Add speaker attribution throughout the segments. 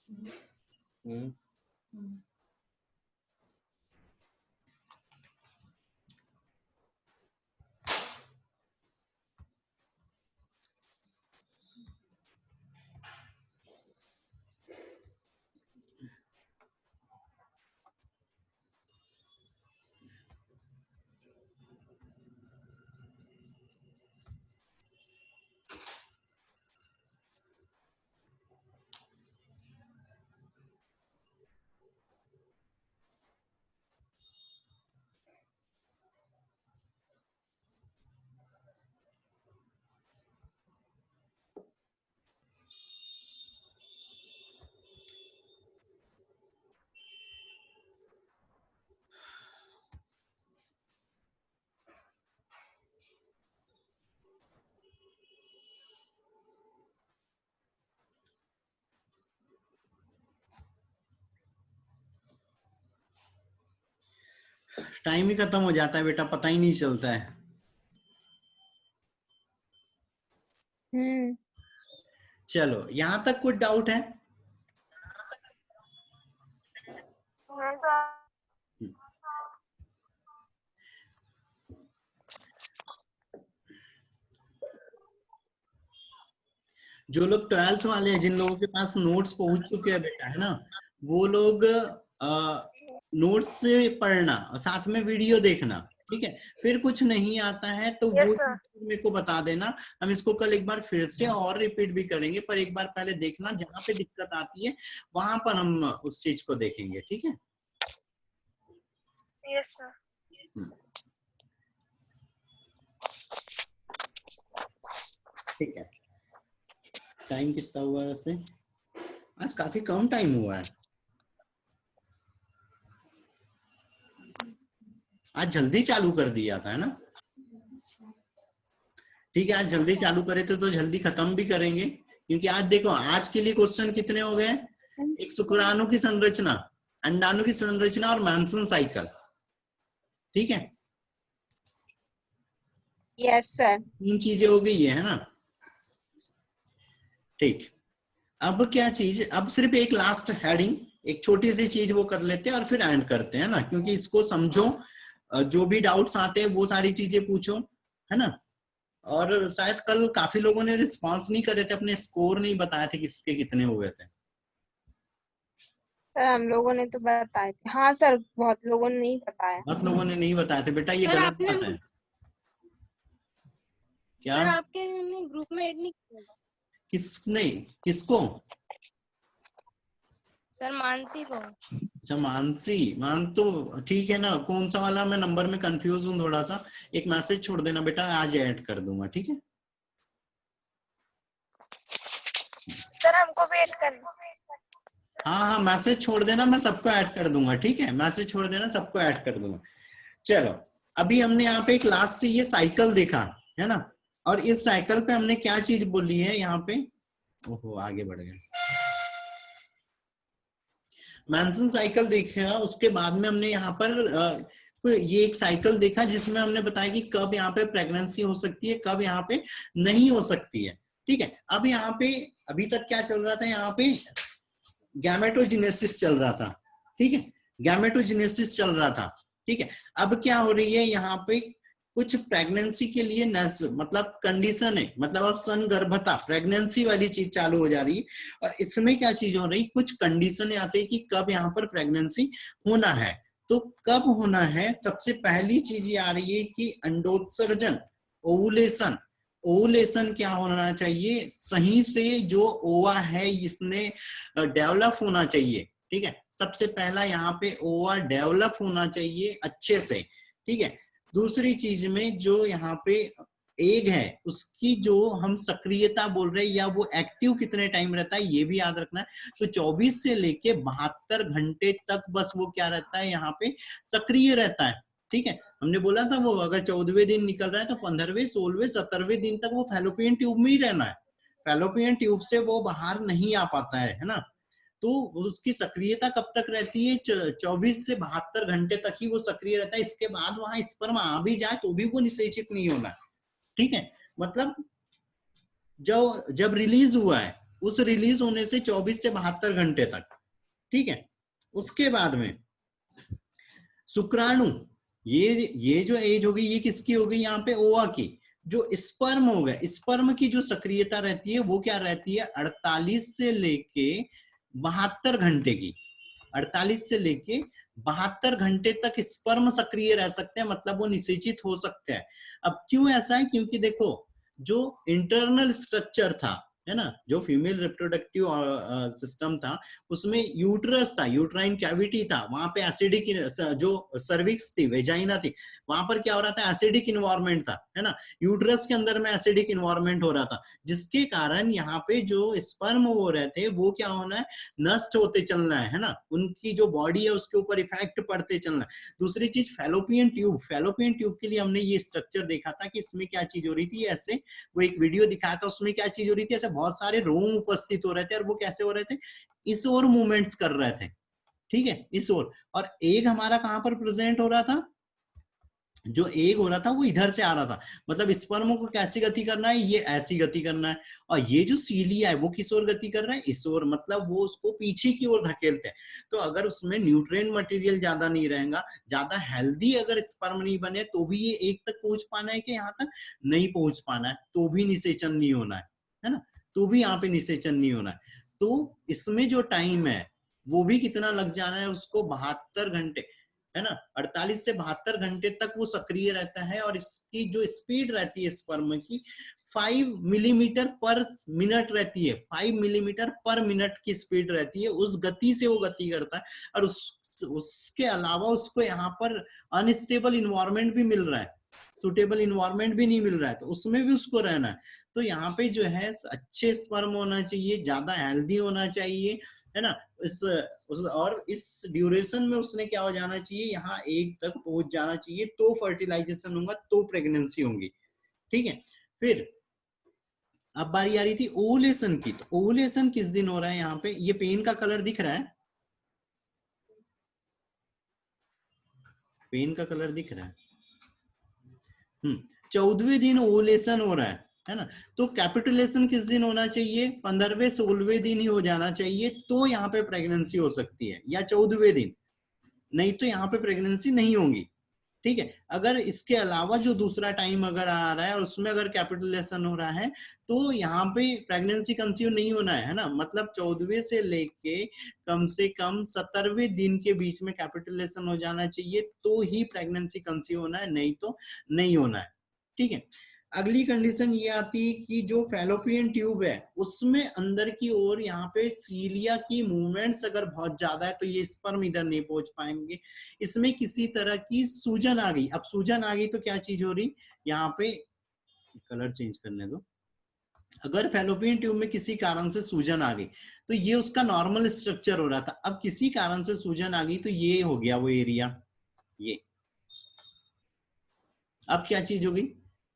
Speaker 1: हम्म। Time ही खत्म हो जाता है बेटा, पता ही नहीं चलता है। चलो, यहां तक कुछ डाउट है?
Speaker 2: हाँ सर।
Speaker 1: जो लोग 12th वाले हैं, जिन लोगों के पास नोट्स पहुंच चुके हैं बेटा, है ना, वो लोग नोट्स से पढ़ना और साथ में वीडियो देखना, ठीक है। फिर कुछ नहीं आता है तो
Speaker 2: यस
Speaker 1: वो
Speaker 2: सर।
Speaker 1: मेरे को बता देना, हम इसको कल एक बार फिर से और रिपीट भी करेंगे, पर एक बार पहले देखना जहां पे दिक्कत आती है वहां पर हम उस चीज को देखेंगे, ठीक है।
Speaker 2: Yes sir.
Speaker 1: ठीक है, टाइम कितना हुआ वैसे? आज काफी कम टाइम हुआ है, आज जल्दी चालू कर दिया था, है ना। ठीक है, आज जल्दी चालू करे थे तो जल्दी खत्म भी करेंगे, क्योंकि आज देखो, आज के लिए क्वेश्चन कितने हो गए? एक शुक्राणु की संरचना, अंडाणु की संरचना और मैंसन साइकिल, ठीक है।
Speaker 3: Yes sir.
Speaker 1: 3 चीजें हो गई है ना। ठीक, अब क्या चीज, अब सिर्फ एक लास्ट हेडिंग, एक छोटी सी चीज वो कर लेते हैं और फिर एंड करते हैं ना, क्योंकि इसको समझो, जो भी डाउट्स आते हैं वो सारी चीजें पूछो, है ना। और शायद कल काफी लोगों ने रिस्पांस नहीं करे थे, अपने स्कोर नहीं बताए थे किसके कितने हुए थे।
Speaker 3: सर हम लोगों ने तो बताए थे। हाँ सर, बहुत लोगों ने नहीं बताया।
Speaker 1: बहुत लोगों ने नहीं बताए थे बेटा, ये
Speaker 2: सर
Speaker 1: गलत
Speaker 2: आपने
Speaker 1: बात है। क्या?
Speaker 2: सर आपके ग्रुप में ऐड नहीं किया?
Speaker 1: किसने? किसको?
Speaker 2: सर मानसी को।
Speaker 1: अच्छा, मानसी, मान तो ठीक है ना, कौन सा वाला, मैं नंबर में कंफ्यूज हूँ थोड़ा सा, एक मैसेज छोड़ देना बेटा, आज ऐड कर दूंगा, ठीक है।
Speaker 2: सर हमको भी ऐड करना।
Speaker 1: हाँ हाँ, मैसेज छोड़ देना, मैं सबको ऐड कर दूंगा, ठीक है, मैसेज छोड़ देना, सबको ऐड कर दूंगा। चलो, अभी हमने यहाँ पे एक लास्ट ये साइकिल देखा, है ना, और इस साइकिल पे हमने क्या चीज बोली है यहाँ पे, ओहो आगे बढ़ गए, मैंसन साइकिल देखा, उसके बाद में हमने यहाँ पर ये एक साइकिल देखा जिसमें हमने बताया कि कब यहाँ पे प्रेगनेंसी हो सकती है, कब यहाँ पे नहीं हो सकती है, ठीक है। अब यहाँ पे अभी तक क्या चल रहा था, यहाँ पे गैमेटोजेनेसिस चल रहा था, ठीक है, गैमेटोजेनेसिस चल रहा था, ठीक है। अब क्या हो रही है यहाँ पे, कुछ प्रेगनेंसी के लिए मतलब कंडीशन है, मतलब अब संगर्भता प्रेगनेंसी वाली चीज चालू हो जा रही है, और इसमें क्या चीज हो रही, कुछ कंडीशन आते हैं कि कब यहाँ पर प्रेगनेंसी होना है। तो कब होना है, सबसे पहली चीज ये आ रही है कि अंडोत्सर्जन, ओवुलेशन। ओवुलेशन क्या होना चाहिए, सही से जो ओवा है इसने डेवलप होना चाहिए, ठीक है। सबसे पहला यहाँ पे ओवा डेवलप होना चाहिए अच्छे से, ठीक है। दूसरी चीज में जो यहाँ पे एग है, उसकी जो हम सक्रियता बोल रहे हैं, या वो एक्टिव कितने टाइम रहता है ये भी याद रखना है। तो 24 से लेके 72 घंटे तक बस वो क्या रहता है, यहाँ पे सक्रिय रहता है, ठीक है। हमने बोला था वो अगर 14वें दिन निकल रहा है तो 15वें, 16वें, 17वें दिन तक वो फैलोपियन ट्यूब में ही रहना है, फैलोपियन ट्यूब से वो बाहर नहीं आ पाता है ना। तो उसकी सक्रियता कब तक रहती है, 24 से 72 घंटे तक ही वो सक्रिय रहता है, इसके बाद वहां स्पर्म आ भी जाए तो भी वो निषेचित नहीं होना, ठीक है। मतलब जो जब रिलीज हुआ है उस रिलीज होने से 24 से 72 घंटे तक, ठीक है। उसके बाद में शुक्राणु, ये जो एज होगी ये किसकी होगी यहाँ पे, ओवा की। जो स्पर्म होगा, स्पर्म की जो सक्रियता रहती है वो क्या रहती है, 48 से लेके 72 घंटे की। 48 से लेके 72 घंटे तक स्पर्म सक्रिय रह सकते हैं, मतलब वो निषेचित हो सकते हैं। अब क्यों ऐसा है, क्योंकि देखो जो इंटरनल स्ट्रक्चर था, है ना, जो फीमेल रिप्रोडक्टिव सिस्टम था उसमें यूट्रस था, यूट्राइन कैविटी था, वहां पे एसिडिक जो सर्विक्स थी, वेजाइना थी, वहां पर क्या हो रहा था, एसिडिक इन्वायरमेंट था, है ना, यूट्रस के अंदर में एसिडिक इन्वायरमेंट हो रहा था, जिसके कारण यहाँ पे जो स्पर्म हो रहे थे वो क्या होना है, नष्ट होते चलना है ना, उनकी जो बॉडी है उसके ऊपर इफेक्ट पड़ते चलना है। दूसरी चीज फैलोपियन ट्यूब, फैलोपियन ट्यूब के लिए हमने ये स्ट्रक्चर देखा था कि इसमें क्या चीज हो रही थी, ऐसे वो एक वीडियो दिखाया था, उसमें क्या चीज हो रही थी, ऐसे बहुत सारे रोम उपस्थित हो रहे थे, और वो कैसे हो रहे थे, इस ओर मूवमेंट्स कर रहे थे, ठीक है, इस ओर। और एग हमारा कहां पर प्रेजेंट हो रहा था, जो एग हो रहा था वो इधर से आ रहा था, मतलब स्पर्म को कैसी गति करना है, ये ऐसी गति करना है, और ये जो सीलिया है वो किस ओर गति कर रहा है, इस ओर, मतलब वो उसको पीछे की ओर धकेलते हैं। तो अगर उसमें न्यूट्रिएंट मटेरियल ज्यादा नहीं रहेगा, ज्यादा हेल्दी अगर स्पर्म नहीं बने, तो भी ये एक तक पहुंच पाना है कि यहाँ तक नहीं पहुंच पाना है, तो भी निषेचन नहीं होना है ना, तो भी यहाँ पे निषेचन नहीं होना है। तो इसमें जो टाइम है वो भी कितना लग जाना है उसको, 72 घंटे, है ना, 48 से 72 घंटे तक वो सक्रिय रहता है। और इसकी जो स्पीड रहती है स्पर्म की 5 मिलीमीटर पर मिनट रहती है, 5 मिलीमीटर पर मिनट की स्पीड रहती है, उस गति से वो गति करता है। और उसके अलावा उसको यहाँ पर अनस्टेबल इन्वायरमेंट भी मिल रहा है, सुटेबल इन्वायरमेंट भी नहीं मिल रहा है, तो उसमें भी उसको रहना है। तो यहाँ पे जो है अच्छे स्पर्म होना चाहिए, ज्यादा हेल्दी होना चाहिए, है ना, और इस ड्यूरेशन में उसने क्या हो जाना चाहिए, यहाँ एक तक पहुंच जाना चाहिए, तो फर्टिलाइजेशन होगा, तो प्रेगनेंसी होंगी, ठीक है। फिर अब बारी आ रही थी ओवुलेशन की, तो ओवुलेशन किस दिन हो रहा है, यहाँ पे ये पेन का कलर दिख रहा है, पेन का कलर दिख रहा है, 14वें दिन ओवुलेशन हो रहा है ना। तो कैपिटुलेशन किस दिन होना चाहिए, 15वें 16वें दिन ही हो जाना चाहिए, तो यहाँ पे प्रेगनेंसी हो सकती है, या 14वें दिन, नहीं तो यहाँ पे प्रेगनेंसी नहीं होगी, ठीक है। अगर इसके अलावा जो दूसरा टाइम अगर आ रहा है और उसमें अगर कैपिटुलेशन हो रहा है, तो यहाँ पे प्रेगनेंसी कंसीव नहीं होना है ना, मतलब 14वें से लेके कम से कम 17वें दिन के बीच में कैपिटुलेशन हो जाना चाहिए, तो ही प्रेगनेंसी कंसीव होना है, नहीं तो नहीं होना है, ठीक है। अगली कंडीशन ये आती है कि जो फैलोपियन ट्यूब है उसमें अंदर की ओर यहाँ पे सीलिया की मूवमेंट्स अगर बहुत ज्यादा है, तो ये स्पर्म इधर नहीं पहुंच पाएंगे, इसमें किसी तरह की सूजन आ गई। अब सूजन आ गई तो क्या चीज हो रही, यहाँ पे कलर चेंज करने दो, अगर फैलोपियन ट्यूब में किसी कारण से सूजन आ गई, तो ये उसका नॉर्मल स्ट्रक्चर हो रहा था, अब किसी कारण से सूजन आ गई तो ये हो गया वो एरिया, ये अब क्या चीज होगी,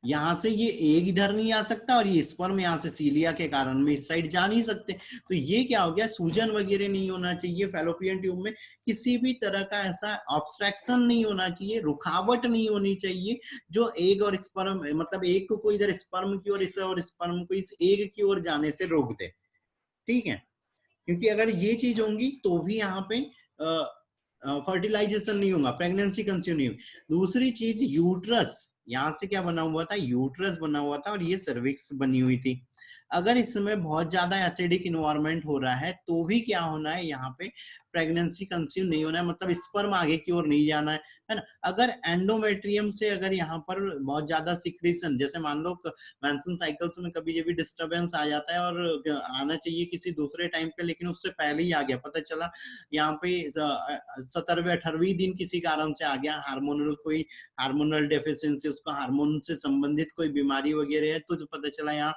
Speaker 1: यहां से ये एग इधर नहीं आ सकता, और ये स्पर्म यहाँ से सीलिया के कारण में इस साइड जा नहीं सकते, तो ये क्या हो गया, सूजन वगैरह नहीं होना चाहिए फैलोपियन ट्यूब में, किसी भी तरह का ऐसा ऑब्स्ट्रक्शन नहीं होना चाहिए, रुकावट नहीं होनी चाहिए जो एग और स्पर्म, मतलब एग को इधर स्पर्म की ओर, इस और स्पर्म को इस एग की ओर जाने से रोक दे, ठीक है। क्योंकि अगर ये चीज होंगी तो भी यहाँ पे फर्टिलाइजेशन नहीं होगा, प्रेगनेंसी कंसीव नहीं होगी। दूसरी चीज यूट्रस, यहाँ से क्या बना हुआ था, यूट्रस बना हुआ था और ये सर्विक्स बनी हुई थी। अगर इसमें बहुत ज्यादा एसिडिक इन्वायरमेंट हो रहा है, तो भी क्या होना है, यहाँ पे प्रेगनेंसी कंसीव नहीं होना है, मतलब स्पर्म आगे की ओर नहीं जाना है ना। अगर एंडोमेट्रियम से अगर यहाँ पर बहुत ज्यादा सिक्रीशन, जैसे मान लो मेंस्ट्रुअल साइकिल्स में कभी भी डिस्टरबेंस आ जाता है और आना चाहिए किसी दूसरे टाइम पे, लेकिन उससे पहले ही आ गया, पता चला यहाँ पे 17वें 18वें दिन किसी कारण से आ गया, हार्मोनल डेफिशिएंसी, उसको हार्मोन से संबंधित कोई बीमारी वगैरह है, तो पता चला यहाँ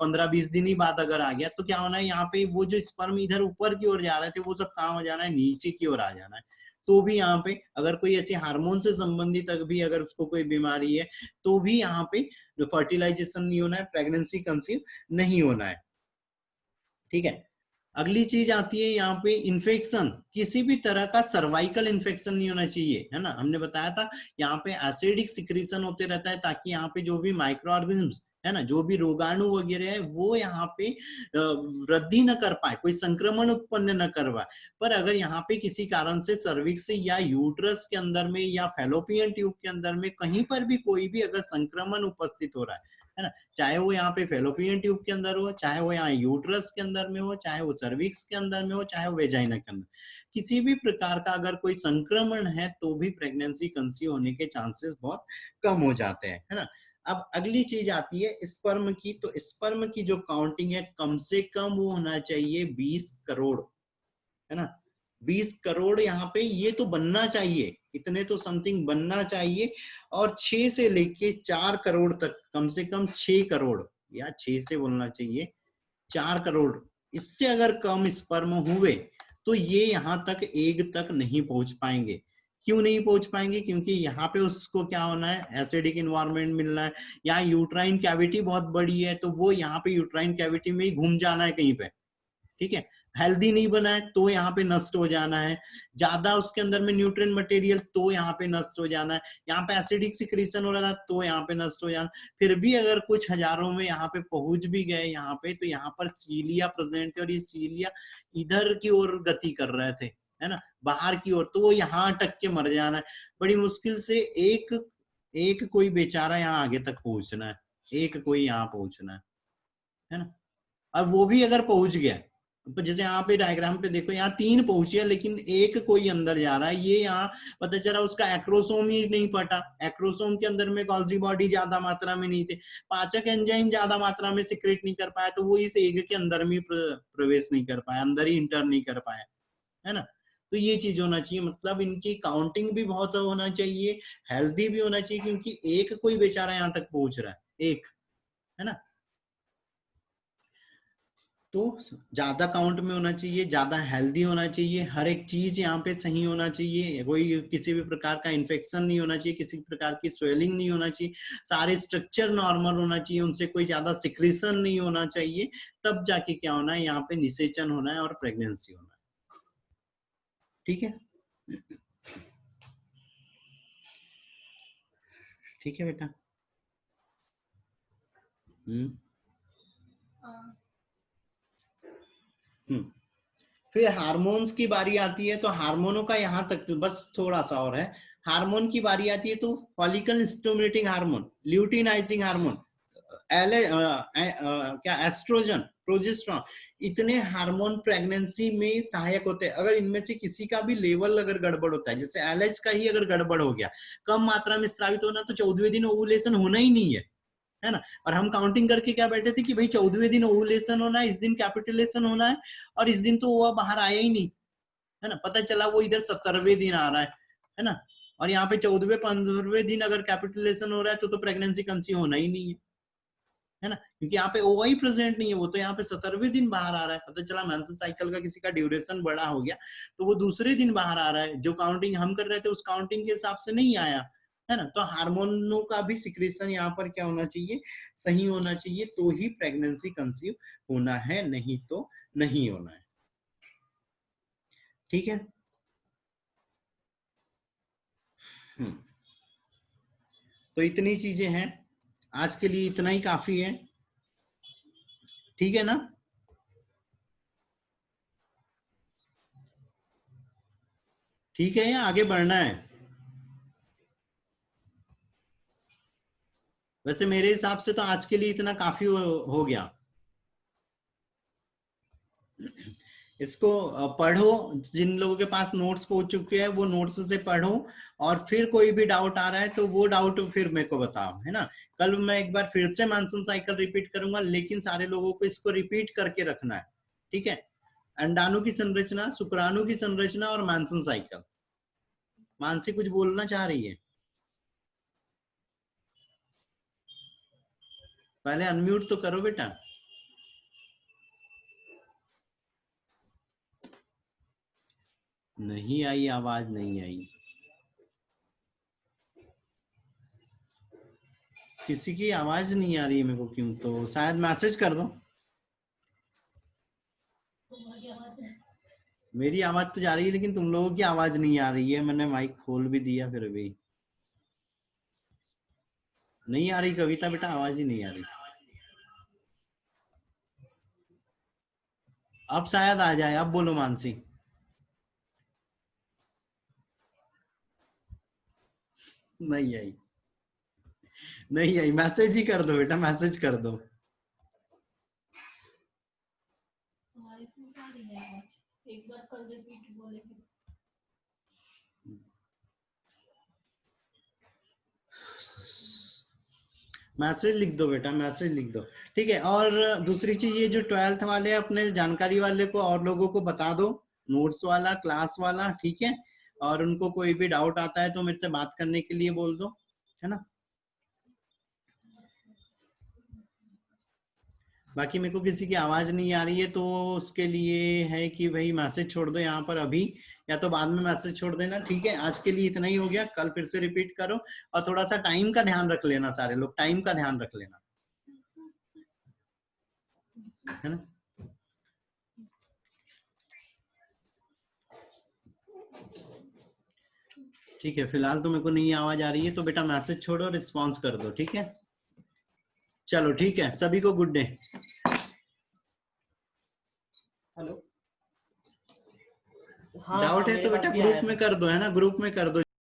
Speaker 1: 15-20 दिन ही बाद अगर आ गया, तो क्या होना है, यहाँ पे वो जो स्पर्म इधर ऊपर की ओर जा रहे थे वो सब कहाँ हो जाना है, नीचे की ओर आ जाना है। तो भी यहाँ पे अगर कोई ऐसी हार्मोन से संबंधित भी अगर उसको कोई बीमारी है, तो भी यहाँ पे जो फर्टिलाइजेशन नहीं होना है, प्रेगनेंसी कंसीव नहीं होना है, ठीक है। अगली चीज आती है यहाँ पे इन्फेक्शन, किसी भी तरह का सर्वाइकल इन्फेक्शन नहीं होना चाहिए, है ना। हमने बताया था यहाँ पे एसिडिक सिक्रीशन होते रहता है, ताकि यहाँ पे जो भी माइक्रो ऑर्गेनिम्स है ना, जो भी रोगाणु वगैरह है वो यहाँ पे वृद्धि न कर पाए, कोई संक्रमण उत्पन्न न करवाए। पर अगर यहाँ पे किसी कारण से सर्विक्स या यूट्रस के अंदर में या फैलोपियन ट्यूब के अंदर में कहीं पर भी कोई भी अगर संक्रमण उपस्थित हो रहा है ना, चाहे वो यहाँ पे फेलोपियन ट्यूब के अंदर हो, चाहे वो यहाँ यूट्रस के अंदर में हो, चाहे वो सर्विक्स के अंदर में हो, चाहे वो वेजाइना के अंदर, किसी भी प्रकार का अगर कोई संक्रमण है तो भी प्रेगनेंसी कंसीव होने के चांसेस बहुत कम हो जाते हैं, है ना। अब अगली चीज आती है स्पर्म की। तो स्पर्म की जो काउंटिंग है कम से कम वो होना चाहिए 20 करोड़, है ना। 20 करोड़ यहाँ पे ये तो बनना चाहिए, इतने तो समथिंग बनना चाहिए। और 6 से लेके 4 करोड़ तक, कम से कम 6 करोड़, या 6 से बोलना चाहिए 4 करोड़, इससे अगर कम स्पर्म हुए तो ये यहाँ तक एग तक नहीं पहुंच पाएंगे। क्यों नहीं पहुंच पाएंगे? क्योंकि यहाँ पे उसको क्या होना है, एसिडिक इन्वायरमेंट मिलना है, यहाँ यूट्राइन कैविटी बहुत बड़ी है तो वो यहाँ पे यूट्राइन कैविटी में ही घूम जाना है कहीं पे, ठीक है। हेल्दी नहीं बना है तो यहाँ पे नष्ट हो जाना है, ज्यादा उसके अंदर में न्यूट्रिएंट मटेरियल तो यहाँ पे नष्ट हो जाना है, यहाँ पे एसिडिक सिक्रीशन हो रहा था तो यहाँ पे नष्ट हो जाना। फिर भी अगर कुछ हजारों में यहाँ पे पहुंच भी गए यहाँ पे, तो यहाँ पर सीलिया प्रेजेंट है और ये सीलिया इधर की ओर गति कर रहे थे, है ना, बाहर की ओर, तो वो यहाँ अटक के मर जाना है। बड़ी मुश्किल से एक कोई बेचारा यहाँ आगे तक पहुंचना है, एक कोई यहाँ पहुंचना है ना। और वो भी अगर पहुंच गया, तो जैसे यहाँ पे डायग्राम पे देखो, यहाँ 3 पहुंचे लेकिन एक कोई अंदर जा रहा है, ये यहाँ पता चला उसका एक्रोसोम ही नहीं पटा, एक्रोसोम के अंदर में गॉल्जी बॉडी ज्यादा मात्रा में नहीं थे, पाचक एंजाइम ज्यादा मात्रा में सिक्रेट नहीं कर पाया, तो वो इस एग के अंदर में प्रवेश नहीं कर पाया, अंदर ही इंटर नहीं कर पाया, है ना। तो ये चीज होना चाहिए, मतलब इनकी काउंटिंग भी बहुत होना चाहिए, हेल्दी भी होना चाहिए, क्योंकि एक कोई बेचारा यहाँ तक पहुंच रहा है, एक, है ना। तो ज्यादा काउंट में होना चाहिए, ज्यादा हेल्दी होना चाहिए, हर एक चीज यहाँ पे सही होना चाहिए, कोई किसी भी प्रकार का इन्फेक्शन नहीं होना चाहिए, किसी प्रकार की स्वेलिंग नहीं होना चाहिए, सारे स्ट्रक्चर नॉर्मल होना चाहिए, उनसे कोई ज्यादा सिक्रीशन नहीं होना चाहिए, तब जाके क्या होना है, यहाँ पे निषेचन होना है और प्रेगनेंसी होना है, ठीक है। ठीक है बेटा। फिर हार्मोन्स की बारी आती है, तो हार्मोनों का यहाँ तक तो बस थोड़ा सा और है। हार्मोन की बारी आती है तो follicle stimulating hormone, luteinizing hormone, क्या एस्ट्रोजन, प्रोजेस्टेरॉन, इतने हार्मोन प्रेगनेंसी में सहायक होते हैं। अगर इनमें से किसी का भी लेवल अगर गड़बड़ होता है, जैसे एलएच का ही अगर गड़बड़ हो गया, कम मात्रा में स्रावित होना, तो 14वें दिन ओवुलेशन होना ही नहीं है ना। और हम काउंटिंग करके क्या बैठे थे कि भाई 14वें दिन ओवुलेशन होना है, इस दिन कैपिटुलेशन होना है, और इस दिन तो वो बाहर आया ही नहीं, है ना। पता चला वो इधर 17वें दिन आ रहा है ना। और यहाँ पे 14वें 15वें दिन अगर कैपिटुलेशन हो रहा है तो प्रेगनेंसी कंसीव होना ही नहीं है ना, क्योंकि यहाँ पे ओवाई प्रेजेंट नहीं है, वो तो यहाँ पे 17वें दिन बाहर आ रहा है। पता चला मेंस्ट्रुअल साइकिल का किसी का ड्यूरेशन बड़ा हो गया तो वो दूसरे दिन बाहर आ रहा है, जो काउंटिंग हम कर रहे थे उस काउंटिंग के हिसाब से नहीं आया, है ना। तो हार्मोनों का भी सिक्रेशन यहाँ पर क्या होना चाहिए, सही होना चाहिए, तो ही प्रेगनेंसी कंसीव होना है, नहीं तो नहीं होना है, ठीक है। तो इतनी चीजें हैं, आज के लिए इतना ही काफी है, ठीक है ना। ठीक है, या आगे बढ़ना है? वैसे मेरे हिसाब से तो आज के लिए इतना काफी हो गया। इसको पढ़ो, जिन लोगों के पास नोट्स पहुंच चुके हैं वो नोट्स से पढ़ो, और फिर कोई भी डाउट आ रहा है तो वो डाउट फिर मेरे को बताओ, है ना। कल मैं एक बार फिर से मानसून साइकिल रिपीट करूंगा, लेकिन सारे लोगों को इसको रिपीट करके रखना है, ठीक है। अंडाणु की संरचना, शुक्राणु की संरचना और मानसून साइकिल। मानसी कुछ बोलना चाह रही है? पहले अनम्यूट तो करो बेटा। नहीं आई, आवाज नहीं आई, किसी की आवाज नहीं आ रही है मेरे को, क्यों? तो शायद मैसेज कर दो। मेरी आवाज तो जा रही है लेकिन तुम लोगों की आवाज नहीं आ रही है। मैंने माइक खोल भी दिया फिर भी नहीं आ रही। कविता बेटा आवाज ही नहीं आ रही। अब शायद आ जाए। अब बोलो मानसी। नहीं आई। नहीं आई। मैसेज ही कर दो बेटा, मैसेज कर दो।
Speaker 4: एक बार कल रिपीट बोले।
Speaker 1: मैसेज लिख दो बेटा, मैसेज लिख दो। ठीक है। और दूसरी चीज, ये जो 12th वाले अपने जानकारी वाले को और लोगों को बता दो, नोट्स वाला, क्लास वाला, ठीक है। और उनको कोई भी डाउट आता है तो मेरे से बात करने के लिए बोल दो, है ना। बाकी मेरे को किसी की आवाज नहीं आ रही है तो उसके लिए है कि भाई मैसेज छोड़ दो यहाँ पर अभी, या तो बाद में मैसेज छोड़ देना। ठीक है, आज के लिए इतना ही हो गया। कल फिर से रिपीट करो और थोड़ा सा टाइम का ध्यान रख लेना, सारे लोग टाइम का ध्यान रख लेना, है ना। ठीक है, फिलहाल तो मेरे को नहीं आवाज आ रही है तो बेटा मैसेज छोड़ो, रिस्पॉन्स कर दो। ठीक है, चलो ठीक है, सभी को गुड डे।
Speaker 4: हेलो।
Speaker 1: डाउट है तो बेटा ग्रुप में कर दो, है ना, ग्रुप में कर दो।